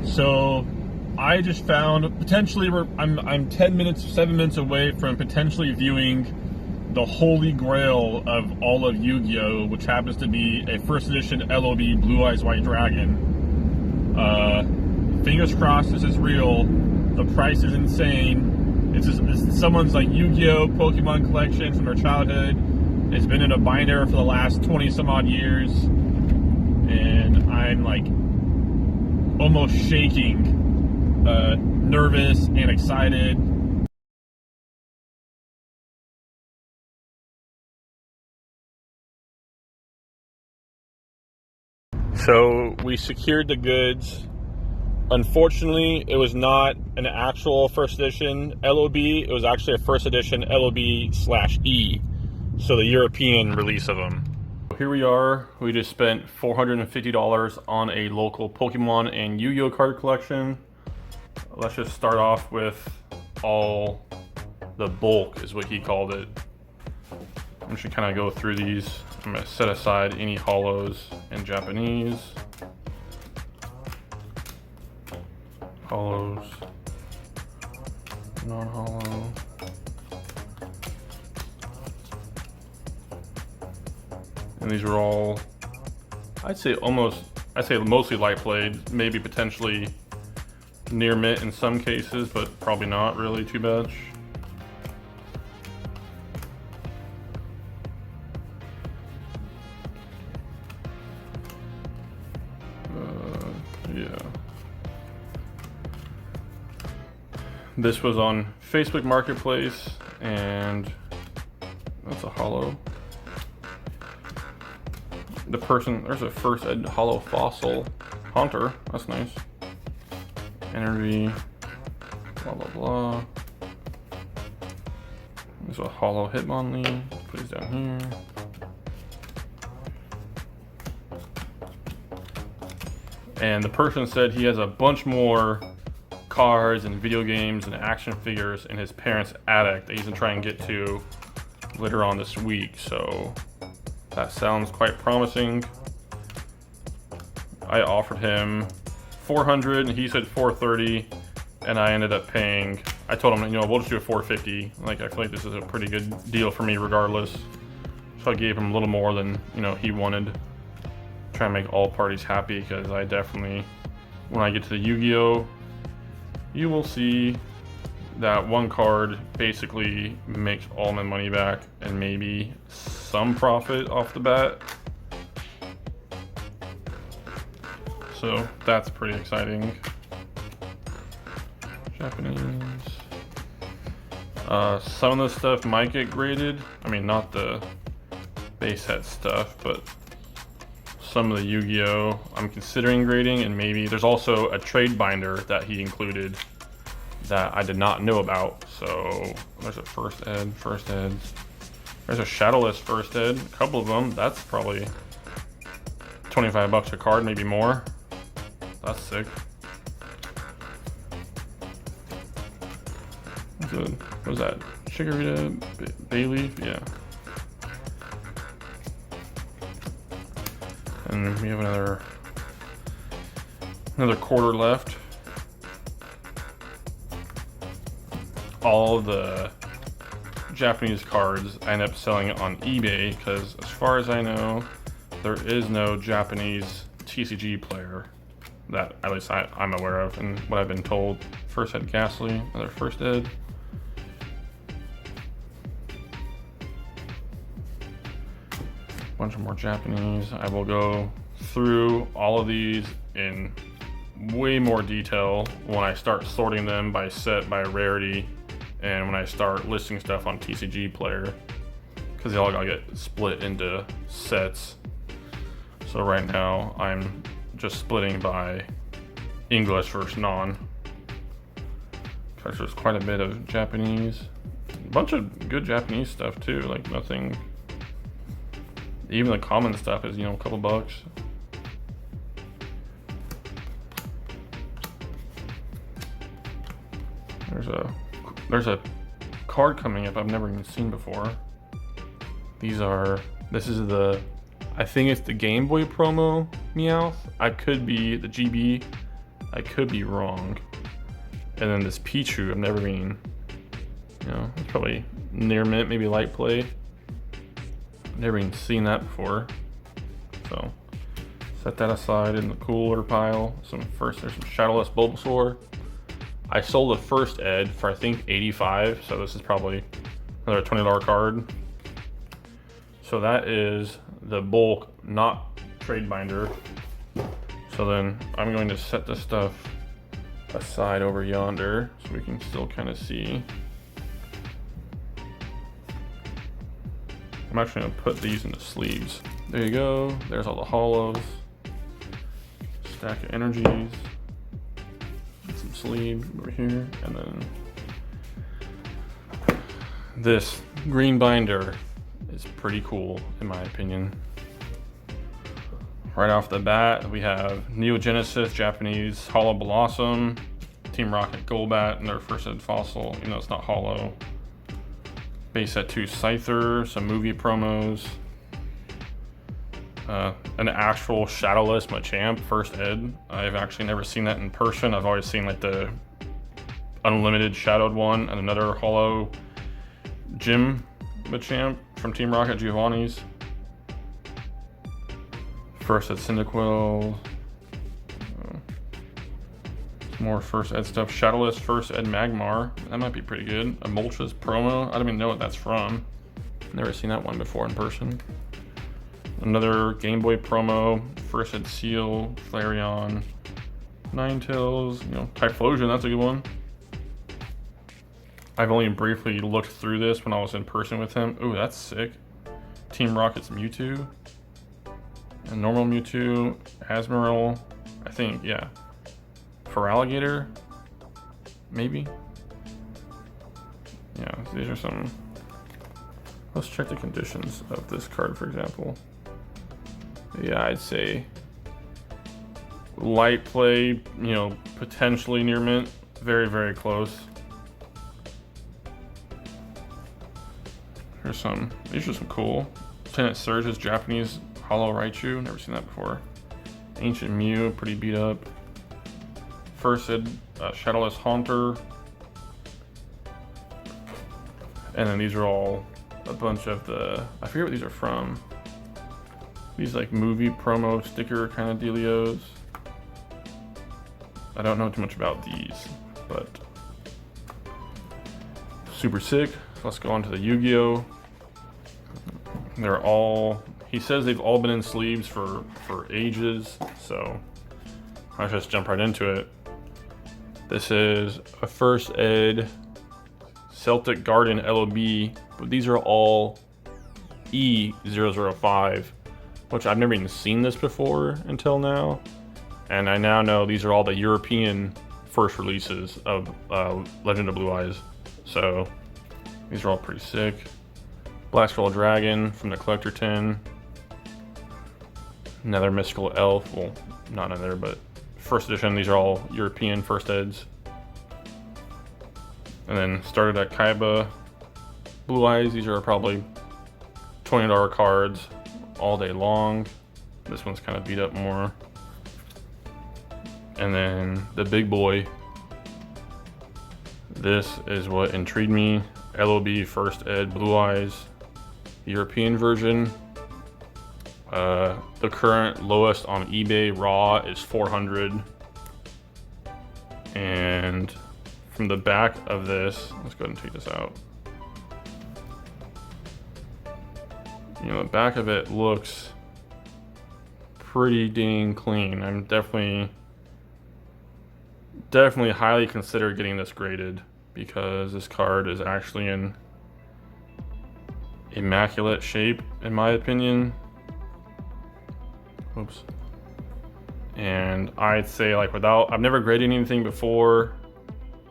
So I just found potentially I'm 7 minutes away from potentially viewing the holy grail of all of Yu-Gi-Oh, which happens to be a first edition LOB Blue Eyes White Dragon. Fingers crossed this is real. The price is insane. It's someone's like Yu-Gi-Oh Pokemon collection from their childhood. It's been in a binder for the last 20 some odd years, and I'm like almost shaking, nervous and excited. So we secured the goods. Unfortunately, it was not an actual first edition LOB. It was actually a first edition LOB/E, so the European release of them. Here we are. We just spent $450 on a local Pokemon and Yu-Gi-Oh card collection. Let's just start off with all the bulk, is what he called it. I'm just kind of go through these. I'm going to set aside any hollows in Japanese. Hollows, non-hollow. And these are all, I'd say mostly light played, maybe potentially near mint in some cases, but probably not really too much. Yeah. This was on Facebook Marketplace, and that's a hollow. There's a first ed hollow fossil Haunter, that's nice. Energy, blah blah blah. There's a hollow Hitmonlee, put these down here. And the person said he has a bunch more cards and video games and action figures in his parents' attic that he's gonna try and get to later on this week, so that sounds quite promising. I offered him $400 and he said $430, and I ended up paying, I told him, we'll just do a $450. Like, I feel like this is a pretty good deal for me regardless. So I gave him a little more than, he wanted. Try and make all parties happy, because I definitely, when I get to the Yu-Gi-Oh, you will see that one card basically makes all my money back and maybe some profit off the bat. So that's pretty exciting. Japanese. Some of the stuff might get graded. I mean, not the base set stuff, but some of the Yu-Gi-Oh I'm considering grading, and maybe there's also a trade binder that he included that I did not know about. So there's a first ed. There's a shadowless first ed, a couple of them. That's probably 25 bucks a card, maybe more. That's sick. What is that? Chikorita, Bayleaf, yeah. And we have another quarter left. All the Japanese cards I end up selling on eBay, because as far as I know, there is no Japanese TCG player that at least I'm aware of, and what I've been told. First ed Ghastly, another first ed. Bunch of more Japanese. I will go through all of these in way more detail when I start sorting them by set, by rarity, and when I start listing stuff on TCG Player, because they all gotta get split into sets. So right now I'm just splitting by English versus non, because there's quite a bit of Japanese, a bunch of good Japanese stuff too, like nothing. Even the common stuff is, a couple bucks. There's a card coming up I've never even seen before. This is I think it's the Game Boy promo Meowth. I could be the GB. I could be wrong. And then this Pichu, I've never been, you know, it's probably near mint, maybe light play. Never even seen that before. So set that aside in the cooler pile. There's some Shadowless Bulbasaur. I sold the first Ed for I think 85, so this is probably another $20 card. So that is the bulk, not trade binder. So then I'm going to set this stuff aside over yonder so we can still kind of see. I'm actually gonna put these in the sleeves. There you go, there's all the hollows. Stack of energies. Some sleeves over here, and then this green binder is pretty cool in my opinion. Right off the bat, we have Neo Genesis Japanese Hollow Blossom, Team Rocket Golbat, and their first ed fossil, even though it's not hollow. Base set 2 Scyther, some movie promos, an actual Shadowless Machamp first ed. I've actually never seen that in person. I've always seen like the unlimited shadowed one, and another hollow Gym Machamp from Team Rocket Giovanni's. First ed Cyndaquil. More first ed stuff. Shadowless first ed Magmar. That might be pretty good. A Moltres promo. I don't even know what that's from. Never seen that one before in person. Another Game Boy promo. First ed Seal. Flareon. Ninetales. You know, Typhlosion. That's a good one. I've only briefly looked through this when I was in person with him. Ooh, that's sick. Team Rocket's Mewtwo. A normal Mewtwo. Asmorel. I think, yeah. For Alligator, maybe. Yeah, these are some. Let's check the conditions of this card, for example. Yeah, I'd say light play, you know, potentially near mint, very, very close. Here's some, these are some cool. Lieutenant Surge's Japanese Hollow Raichu, never seen that before. Ancient Mew, pretty beat up. First ed Shadowless Haunter. And then these are all a bunch of the, I forget what these are from. These like movie promo sticker kind of dealios. I don't know too much about these, but super sick. Let's go on to the Yu-Gi-Oh! They're all, he says they've all been in sleeves for ages, so I'll just jump right into it. This is a first ed Celtic Garden LOB, but these are all E005, which I've never even seen this before until now. And I now know these are all the European first releases of Legend of Blue Eyes. So these are all pretty sick. Black Skull Dragon from the Collector Tin. Another Mystical Elf, well, not another, but first edition. These are all European first eds. And then started at Kaiba Blue Eyes. These are probably $20 cards all day long. This one's kind of beat up more. And then the big boy. This is what intrigued me. LOB first ed Blue Eyes, European version. The current lowest on eBay raw is 400. And from the back of this, let's go ahead and take this out. You know, the back of it looks pretty dang clean. I'm definitely highly consider getting this graded because this card is actually in immaculate shape, in my opinion. Oops. And I'd say, like, I've never graded anything before.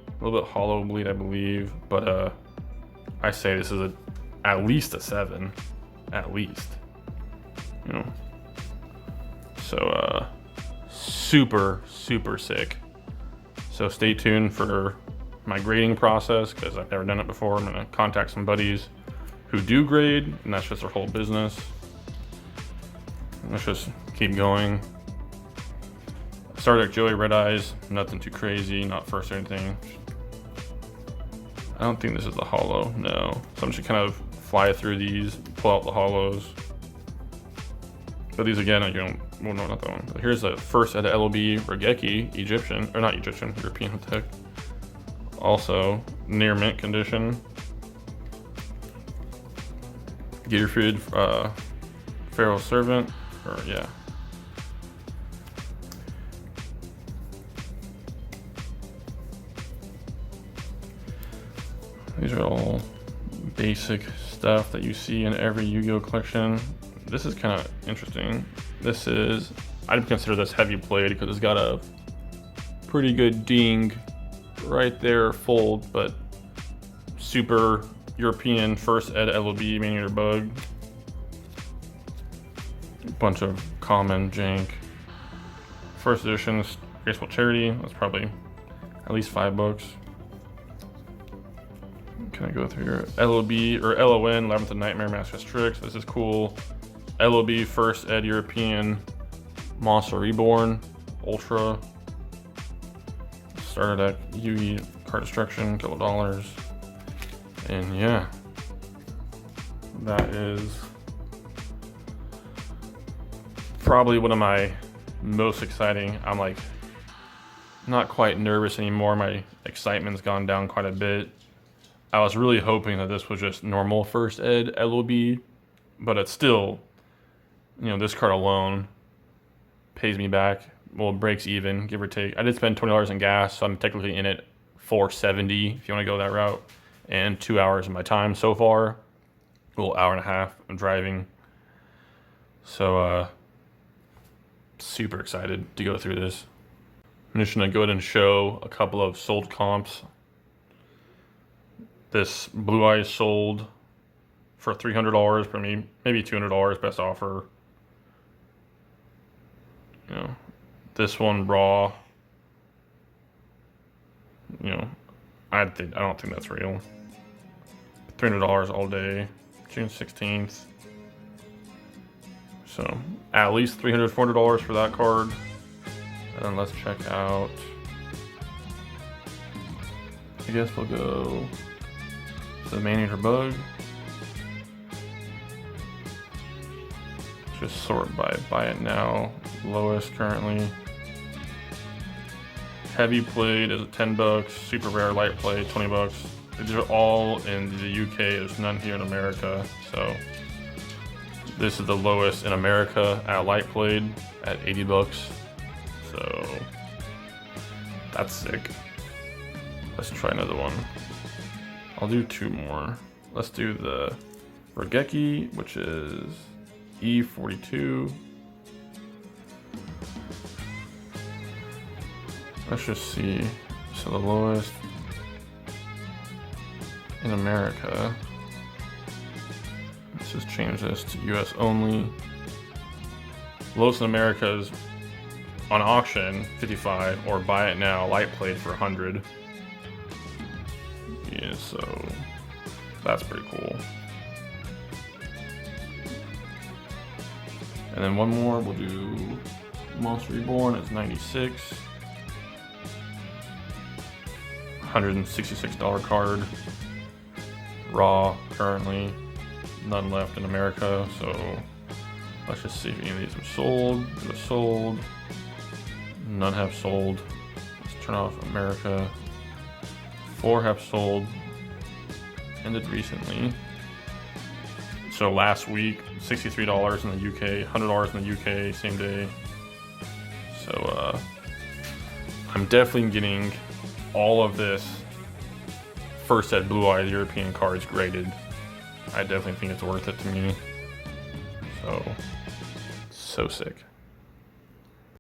A little bit hollow bleed, I believe, but I say this is at least a 7, at least. You know. So super sick. So stay tuned for my grading process because I've never done it before. I'm gonna contact some buddies who do grade, and that's just their whole business. Let's just keep going. Stardeck Joey Red Eyes, nothing too crazy, not first or anything. I don't think this is the hollow, no. So I'm just kind of fly through these, pull out the hollows. But these again, you don't, well, no, not that one. But here's the first at the LOB Regeki, Egyptian, or not Egyptian, European, what the heck. Also, near mint condition. Gearfried, Pharaoh Servant, or yeah. These are all basic stuff that you see in every Yu-Gi-Oh collection. This is kind of interesting. This is, I'd consider this heavy played because it's got a pretty good ding right there, fold, but super European first ed LOB Maniator Bug. Bunch of common jank. First edition's Graceful Charity, that's probably at least $5. Can I go through here? LOB or LON, Labyrinth of Nightmare, Master's Tricks. This is cool. LOB First Ed European Monster Reborn, Ultra. Starter deck, Yugi, Card Destruction, couple dollars. And yeah, that is probably one of my most exciting. I'm like not quite nervous anymore. My excitement's gone down quite a bit. I was really hoping that this was just normal first ed LOB, but it's still, you know, this card alone pays me back. Well, it breaks even, give or take. I did spend $20 in gas, so I'm technically in it $4.70 if you want to go that route, and 2 hours of my time so far. A little hour and a half of driving. So, super excited to go through this. I'm just gonna go ahead and show a couple of sold comps. This Blue Eyes sold for $300 for me, maybe $200, best offer. You know, this one raw. You know, I don't think that's real. $300 all day, June 16th. So at least $300, $400 for that card. And then let's check out. I guess we'll go to the Maniator Bug. Just sort by buy it now, lowest currently. Heavy played is $10, super rare light play $20. These are all in the UK. There's none here in America. So this is the lowest in America at light played at $80. So that's sick. Let's try another one. I'll do two more. Let's do the Regeki, which is E42. Let's just see. So the lowest in America. Let's just change this to US only. Lowest in America is on auction 55, or buy it now light played for 100. Yeah, so that's pretty cool. And then one more, we'll do Monster Reborn. It's 96. $166 card. Raw currently. None left in America. So let's just see if any of these are sold. They're sold. None have sold. Let's turn off America. 4 have sold. Ended recently. So last week, $63 in the UK, $100 in the UK, same day. So I'm definitely getting all of this first set Blue Eyes European cards graded. I definitely think it's worth it to me. So sick.